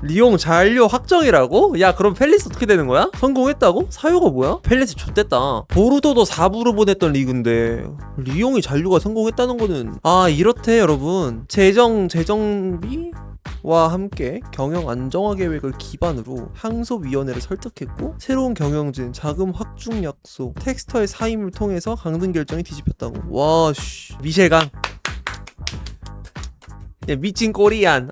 리옹 잔류 확정이라고? 야 그럼 펠리스 어떻게 되는 거야? 성공했다고? 사유가 뭐야? 펠리스 좆됐다. 보르도도 4부로 보냈던 리그인데 리옹이 잔류가 성공했다는 거는 아 이렇대 여러분. 재정비? 와 함께 경영 안정화 계획을 기반으로 항소위원회를 설득했고 새로운 경영진, 자금 확충 약속, 텍스터의 사임을 통해서 강등 결정이 뒤집혔다고. 와 씨. 미셸강 미친 코리안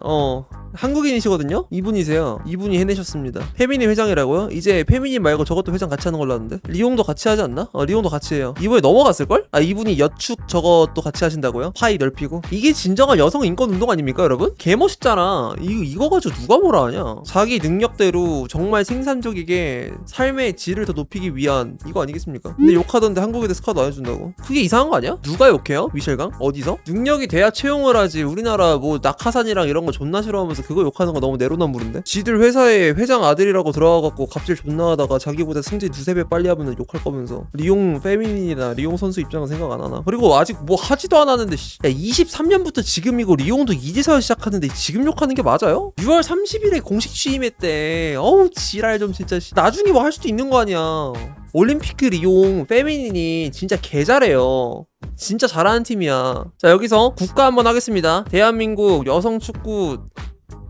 한국인이시거든요? 이분이세요. 이분이 해내셨습니다. 페미닌 회장이라고요? 이제 페미닌 말고 저것도 회장 같이 하는 걸로 아는데? 리옹도 같이 하지 않나? 리옹도 같이 해요. 이번에 넘어갔을걸? 이분이 여축 저것도 같이 하신다고요? 파이 넓히고? 이게 진정한 여성 인권 운동 아닙니까 여러분? 개멋있잖아. 이거 가지고 누가 뭐라 하냐? 자기 능력대로 정말 생산적이게 삶의 질을 더 높이기 위한 이거 아니겠습니까? 근데 욕하던데 한국에 대해서 카드 안 해준다고? 그게 이상한 거 아니야? 누가 욕해요? 미셸강? 어디서? 능력이 돼야 채용을 하지. 우리나라 뭐 낙하산이랑 이런 거 존나 싫어하면서 그거 욕하는 거 너무 내로남불인데? 지들 회사에 회장 아들이라고 들어가갖고 갑질 존나 하다가 자기보다 승진 2-3배 빨리 하면 욕할 거면서 리옹 페미닌이나 리옹 선수 입장은 생각 안 하나? 그리고 아직 뭐 하지도 않았는데 야 23년부터 지금이고 리옹도 이제서야 시작하는데 지금 욕하는 게 맞아요? 6월 30일에 공식 취임했대. 어우 지랄 좀 진짜. 나중에 뭐 할 수도 있는 거 아니야. 올림픽 리옹 페미닌이 진짜 개 잘해요. 진짜 잘하는 팀이야. 자 여기서 국가 한번 하겠습니다. 대한민국 여성 축구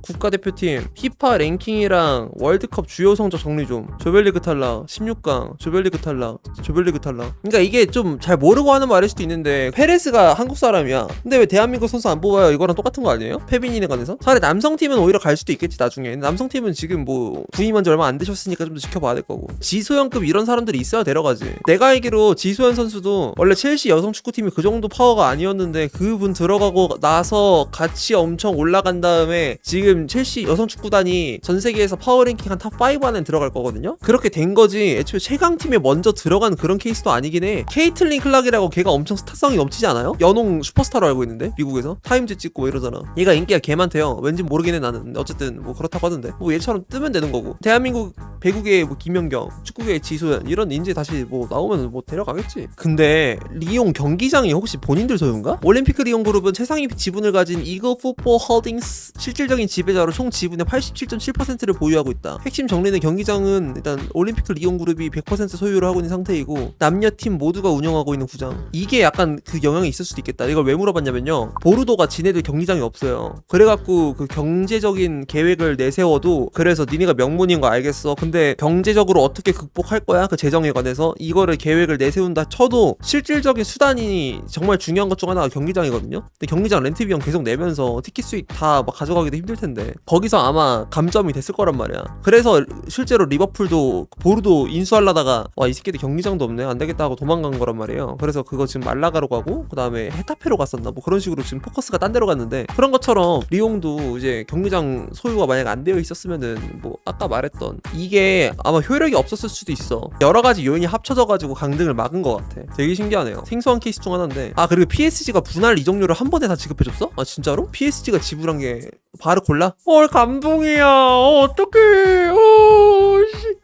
국가대표팀 피파 랭킹이랑 월드컵 주요 성적 정리 좀. 조별리그 탈락 16강, 조별리그 탈락, 조별리그 탈락. 그러니까 이게 좀 잘 모르고 하는 말일 수도 있는데 페레스가 한국 사람이야. 근데 왜 대한민국 선수 안 뽑아요? 이거랑 똑같은 거 아니에요? 페미닌에 관해서? 차라리 남성팀은 오히려 갈 수도 있겠지 나중에. 남성팀은 지금 뭐 부임한 지 얼마 안 되셨으니까 좀 더 지켜봐야 될 거고. 지소연급 이런 사람들이 있어야 데려가지. 내가 알기로 지소연 선수도 원래 첼시 여성 축구팀이 그 정도 파워가 아니었는데 그분 들어가고 나서 같이 엄청 올라간 다음에 지금 첼시 여성 축구단이 전 세계에서 파워랭킹 한 탑5 안에 들어갈 거거든요. 그렇게 된 거지. 애초에 최강팀에 먼저 들어간 그런 케이스도 아니긴 해. 케이틀린 클락이라고 걔가 엄청 스타성이 넘치지 않아요? 연홍 슈퍼스타로 알고 있는데 미국에서 타임즈 찍고 뭐 이러잖아. 얘가 인기가 개 많대요. 왠지 모르긴 해 나는. 어쨌든 뭐 그렇다고 하던데 뭐 얘처럼 뜨면 되는 거고. 대한민국 배구계의 뭐 김연경, 축구계의 지소연 이런 인재 다시 뭐 나오면 뭐 데려가겠지. 근데 리옹 경기장이 혹시 본인들 소유인가? 올림픽 리옹 그룹은 최상위 지분을 가진 이거 풋볼 홀딩스 실질적인 지배자로 총 지분의 87.7%를 보유하고 있다. 핵심 정리는 경기장은 일단 올림픽 리옹 그룹이 100% 소유를 하고 있는 상태이고 남녀 팀 모두가 운영하고 있는 구장. 이게 약간 그 영향이 있을 수도 있겠다. 이걸 왜 물어봤냐면요. 보르도가 지네들 경기장이 없어요. 그래갖고 그 경제적인 계획을 내세워도 그래서 니네가 명문인 거 알겠어. 근데 경제적으로 어떻게 극복할 거야? 그 재정에 관해서 이거를 계획을 내세운다 쳐도 실질적인 수단이 정말 중요한 것 중 하나가 경기장이거든요. 근데 경기장 렌트 비용 계속 내면서 티켓 수익 다 막 가져가기도 힘들 텐데 거기서 아마 감점이 됐을 거란 말이야. 그래서 실제로 리버풀도 보르도 인수하려다가 와 이 새끼들 경기장도 없네 안 되겠다 하고 도망간 거란 말이에요. 그래서 그거 지금 말라가로 가고 그 다음에 헤타페로 갔었나 뭐 그런 식으로 지금 포커스가 딴 데로 갔는데 그런 것처럼 리옹도 이제 경기장 소유가 만약 안 되어 있었으면은 뭐 아까 말했던 이게 아마 효력이 없었을 수도 있어. 여러 가지 요인이 합쳐져가지고 강등을 막은 것 같아. 되게 신기하네요. 생소한 케이스 중 하나인데 그리고 PSG가 분할 이적료를 한 번에 다 지급해줬어? 진짜로? PSG가 지불한 게 바로 골라? 헐 감동이야. 어떡해.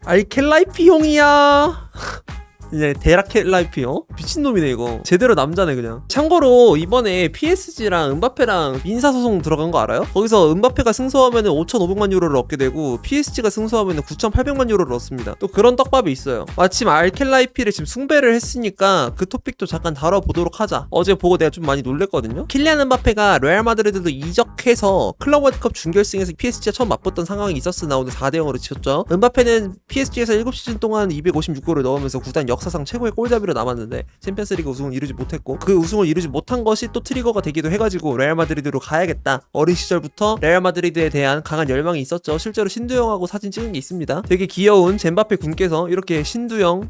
알켈라이피용이야. 이제 데라켈라이피 미친놈이네 이거. 제대로 남자네 그냥. 참고로 이번에 PSG랑 은바페랑 민사소송 들어간 거 알아요? 거기서 은바페가 승소하면 5,500만 유로를 얻게 되고 PSG가 승소하면 9,800만 유로를 얻습니다. 또 그런 떡밥이 있어요. 마침 알켈라이피를 지금 숭배를 했으니까 그 토픽도 잠깐 다뤄보도록 하자. 어제 보고 내가 좀 많이 놀랬거든요. 킬리안 은바페가 레알 마드리드도 이적해서 클럽 월드컵 준결승에서 PSG가 처음 맞붙던 상황이 있었으나 오늘 4대0으로 지쳤죠. 은바페는 PSG에서 7시즌 동안 256골을 넣으면서 구단 역사상 최고의 골잡이로 남았는데 챔피언스리그 우승을 이루지 못했고 그 우승을 이루지 못한 것이 또 트리거가 되기도 해가지고 레알 마드리드로 가야겠다. 어린 시절부터 레알 마드리드에 대한 강한 열망이 있었죠. 실제로 신두영하고 사진 찍은 게 있습니다. 되게 귀여운 젠바페 군께서 이렇게 신두영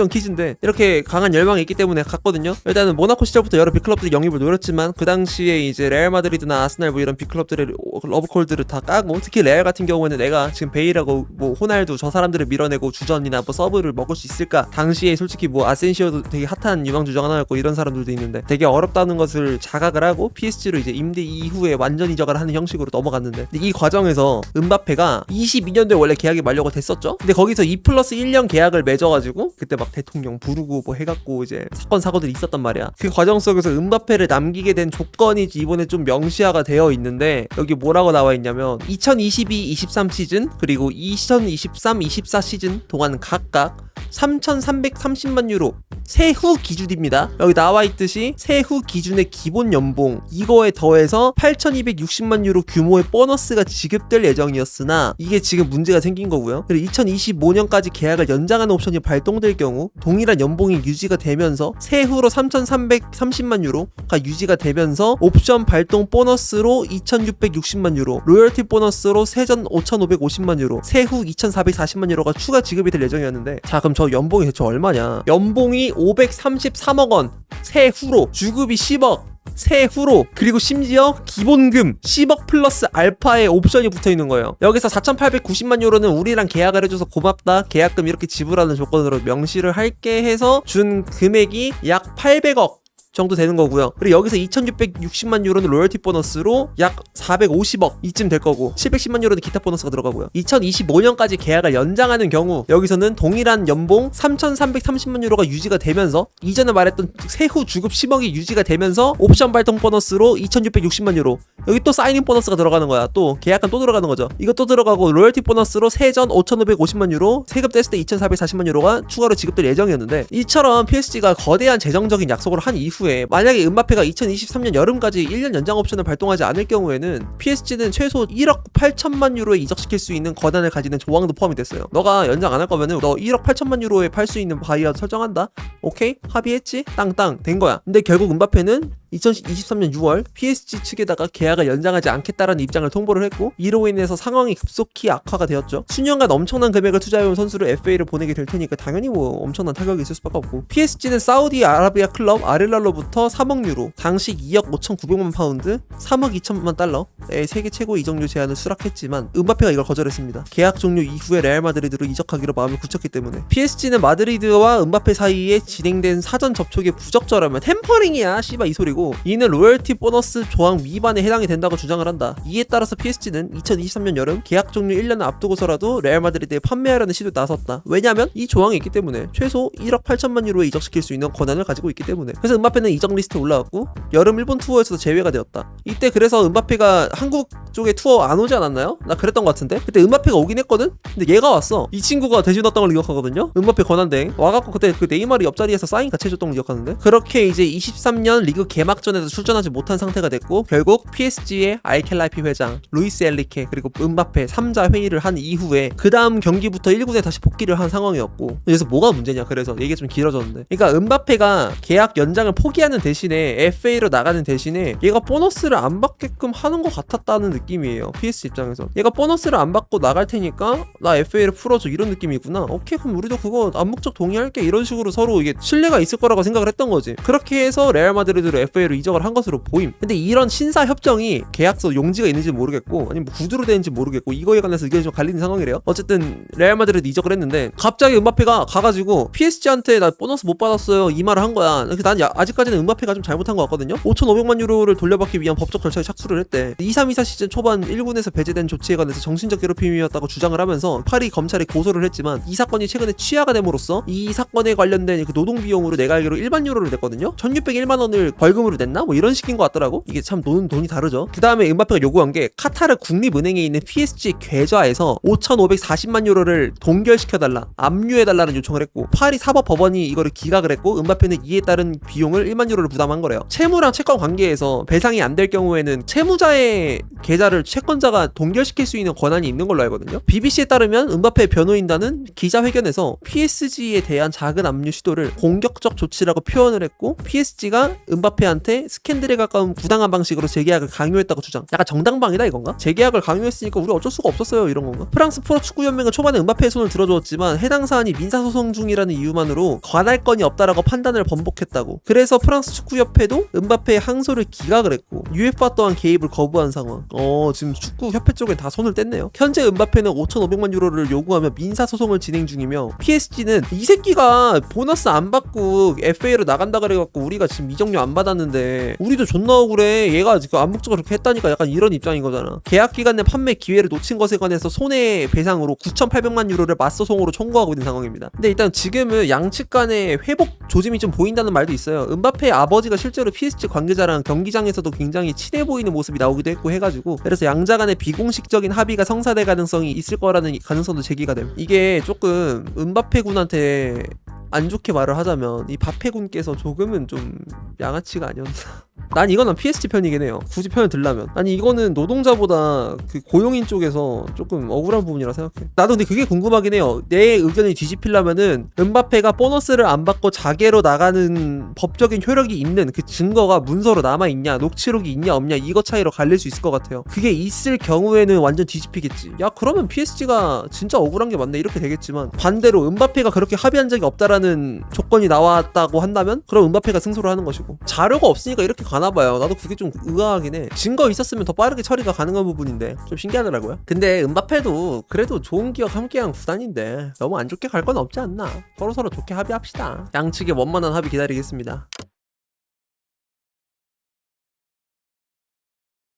퀴즈인데 이렇게 강한 열망이 있기 때문에 갔거든요. 일단은 모나코 시절부터 여러 빅클럽들이 영입을 노렸지만 그 당시에 이제 레알 마드리드나 아스날 뭐 이런 빅클럽들의 러브콜들을 다 까고 특히 레알 같은 경우에는 내가 지금 베일하고 뭐 호날두 저 사람들을 밀어내고 주전이나 뭐 서브를 먹을 수 있을까? 당시에 솔직히 뭐 아센시오도 되게 핫한 유망주 중 하나였고 이런 사람들도 있는데 되게 어렵다는 것을 자각을 하고 PSG로 이제 임대 이후에 완전 이적을 하는 형식으로 넘어갔는데 이 과정에서 은바페가 22년도에 원래 계약이 만료가 됐었죠. 근데 거기서 2% 플러스 1년 계약을 맺어가지고 그때 막 대통령 부르고 뭐 해갖고 이제 사건 사고들이 있었단 말이야. 그 과정 속에서 음바페를 남기게 된 조건이 이번에 좀 명시화가 되어 있는데 여기 뭐라고 나와 있냐면 2022-23 시즌 그리고 2023-24 시즌 동안 각각 3,330만 유로 세후 기준입니다. 여기 나와 있듯이 세후 기준의 기본 연봉 이거에 더해서 8,260만 유로 규모의 보너스가 지급될 예정이었으나 이게 지금 문제가 생긴 거고요. 그리고 2025년까지 계약을 연장하는 옵션이 발동될 경우 동일한 연봉이 유지가 되면서 세후로 3,330만 유로가 유지가 되면서 옵션 발동 보너스로 2,660만 유로, 로열티 보너스로 세전 5,550만 유로, 세후 2,440만 유로가 추가 지급이 될 예정이었는데 자 그럼 저 연봉이 대체 얼마냐? 연봉이 533억 원 세후로 주급이 10억 세후로 그리고 심지어 기본금 10억 플러스 알파의 옵션이 붙어있는 거예요. 여기서 4,890만 유로는 우리랑 계약을 해줘서 고맙다 계약금 이렇게 지불하는 조건으로 명시를 할게 해서 준 금액이 약 800억 정도 되는 거고요. 그리고 여기서 2,660만 유로는 로열티 보너스로 약 450억 이쯤 될 거고 710만 유로는 기타 보너스가 들어가고요. 2025년까지 계약을 연장하는 경우 여기서는 동일한 연봉 3,330만 유로가 유지가 되면서 이전에 말했던 세후 주급 10억이 유지가 되면서 옵션 발동 보너스로 2,660만 유로 여기 또 사이닝 보너스가 들어가는 거야. 또 계약금 또 들어가는 거죠. 이거 또 들어가고 로열티 보너스로 세전 5,550만 유로 세금 뗐을 때 2,440만 유로가 추가로 지급될 예정이었는데 이처럼 PSG가 거대한 재정적인 약속을 한 이후에 만약에 음바페가 2023년 여름까지 1년 연장 옵션을 발동하지 않을 경우에는 PSG는 최소 1억 8천만 유로에 이적시킬 수 있는 권한을 가지는 조항도 포함이 됐어요. 너가 연장 안 할 거면은 너 1억 8천만 유로에 팔 수 있는 바이아웃 설정한다. 오케이? 합의했지? 땅땅 된 거야. 근데 결국 음바페는 2023년 6월 PSG 측에다가 계약을 연장하지 않겠다라는 입장을 통보를 했고 이로 인해서 상황이 급속히 악화가 되었죠. 수년간 엄청난 금액을 투자해온 선수를 FA를 보내게 될 테니까 당연히 뭐 엄청난 타격이 있을 수밖에 없고 PSG는 사우디아라비아 클럽 아릴랄로부터 3억 유로 당시 2억 5,900만 파운드 3억 2천만 달러의 세계 최고 이적료 제한을 수락했지만 음바페가 이걸 거절했습니다. 계약 종료 이후에 레알 마드리드로 이적하기로 마음을 굳혔기 때문에 PSG는 마드리드와 음바페 사이에 진행된 사전 접촉이 부적절하면 템퍼링이야 씨발 이 소리고 이는 로열티 보너스 조항 위반에 해당이 된다고 주장을 한다. 이에 따라서 PSG는 2023년 여름 계약 종료 1년을 앞두고서라도 레알 마드리드에 판매하려는 시도에 나섰다. 왜냐하면 이 조항이 있기 때문에 최소 1억 8천만 유로에 이적시킬 수 있는 권한을 가지고 있기 때문에. 그래서 음바페는 이적 리스트에 올라왔고 여름 일본 투어에서도 제외가 되었다. 이때 그래서 음바페가 한국 쪽에 투어 안 오지 않았나요? 나 그랬던 것 같은데 그때 음바페가 오긴 했거든? 근데 얘가 왔어. 이 친구가 대신 왔던 걸 기억하거든요? 음바페 권한대행 와갖고 그때 그 네이마르 옆자리에서 사인 같이 해줬던 걸 기억하는데 그렇게 이제 23년 리그 개막전에도 출전하지 못한 상태가 됐고 결국 PSG의 알켈라이피 회장 루이스 엘리케 그리고 음바페 3자 회의를 한 이후에 그 다음 경기부터 1군에 다시 복귀를 한 상황이었고 그래서 뭐가 문제냐 그래서 얘기가 좀 길어졌는데 그러니까 음바페가 계약 연장을 포기하는 대신에 FA로 나가는 대신에 얘가 보너스를 안 받게끔 하는 것 같았다는 느낌이에요. PSG 입장에서 얘가 보너스를 안 받고 나갈 테니까 나 FA를 풀어줘 이런 느낌이구나. 오케이 그럼 우리도 그거 암묵적 동의할게 이런 식으로 서로 이게 신뢰가 있을 거라고 생각을 했던 거지. 그렇게 해서 레알 마드리드로 FA로 이적을 한 것으로 보임. 근데 이런 신사 협정이 계약서 용지가 있는지 모르겠고 아니면 뭐 구두로 되는지 모르겠고 이거에 관해서 의견이 좀 갈리는 상황이래요. 어쨌든 레알 마드리드 이적을 했는데 갑자기 음바페가 가가지고 PSG한테 나 보너스 못 받았어요 이 말을 한 거야. 난 아직까지는 음바페가 좀 잘못한 것 같거든요. 5,500만 유로를 돌려받기 위한 법적 절차에 착수를 했대. 23-24 시즌 초반 1군에서 배제된 조치에 관해서 정신적 괴롭힘이었다고 주장을 하면서 파리 검찰에 고소를 했지만 이 사건이 최근에 취하가 됨으로써 이 사건에 관련된 그 노동 비용으로 내가 알기로 1만 유로를 냈거든요. 1,601만 원을 벌금으로 냈나? 뭐 이런 식인 것 같더라고. 이게 참 돈이 다르죠. 그 다음에 음바페가 요구한 게 카타르 국립은행에 있는 PSG 계좌에서 5,540만 유로를 동결시켜달라, 압류해달라는 요청을 했고 파리 사법법원이 이거를 기각을 했고 음바페는 이에 따른 비용을 1만 유로를 부담한 거래요. 채무랑 채권 관계에서 배상이 안 될 경우에는 채무자의 계좌를 채권자가 동결시킬 수 있는 권한이 있는 걸로 알거든요. BBC에 따르면 음바페 변호인단은 기자회견에서 PSG에 대한 작은 압류 시도를 공격적 조치라고 표현을 했고 PSG가 음바페한테 스캔들에 가까운 부당한 방식으로 재계약을 강요했다고 주장. 약간 정당방위다 이건가? 재계약을 강요했으니까 우리 어쩔 수가 없었어요 이런 건가? 프랑스 프로축구연맹은 초반에 음바페의 손을 들어주었지만 해당 사안이 민사소송 중이라는 이유만으로 관할 건이 없다라고 판단을 번복했다고. 그래서 프랑스 축구협회도 음바페의 항소를 기각을 했고 UEFA 또한 개입을 거부한 상황. 지금 축구협회 쪽에 다 손을 뗐네요. 현재 음바페는 5,500만 유로를 요구하며 민사소송을 진행 중이며 PSG는 이 새끼가 보너스 안 받고 FA로 나간다 그래갖고 우리가 지금 이적료 안 받았는데 받았는데 우리도 존나 억울해. 얘가 지금 암묵적으로 그렇게 했다니까 약간 이런 입장인 거잖아. 계약 기간 내 판매 기회를 놓친 것에 관해서 손해배상으로 9,800만 유로를 맞소송으로 청구하고 있는 상황입니다. 근데 일단 지금은 양측 간의 회복 조짐이 좀 보인다는 말도 있어요. 은바페의 아버지가 실제로 PSG 관계자랑 경기장에서도 굉장히 친해 보이는 모습이 나오기도 했고 해가지고, 그래서 양자 간의 비공식적인 합의가 성사될 가능성이 있을 거라는 가능성도 제기가 됨. 이게 조금 은바페 군한테 안 좋게 말을 하자면 이 바페 군께서 조금은 좀 양아치가 아니었나. 난 이거는 PSG 편이긴 해요. 굳이 편을 들라면. 아니 이거는 노동자보다 그 고용인 쪽에서 조금 억울한 부분이라 생각해. 나도 근데 그게 궁금하긴 해요. 내 의견이 뒤집히려면은 은바페가 보너스를 안 받고 자개로 나가는 법적인 효력이 있는 그 증거가 문서로 남아있냐, 녹취록이 있냐 없냐, 이거 차이로 갈릴 수 있을 것 같아요. 그게 있을 경우에는 완전 뒤집히겠지. 야 그러면 PSG가 진짜 억울한 게 맞네 이렇게 되겠지만, 반대로 은바페가 그렇게 합의한 적이 없다라는 조건이 나왔다고 한다면 그럼 은바페가 승소를 하는 것이고, 자료가 없으니까 이렇게 가나봐요. 나도 그게 좀 의아하긴 해. 증거 있었으면 더 빠르게 처리가 가능한 부분인데 좀 신기하더라고요. 근데 은바페도 그래도 좋은 기억 함께한 구단인데 너무 안 좋게 갈 건 없지 않나. 서로서로 좋게 합의합시다. 양측의 원만한 합의 기다리겠습니다.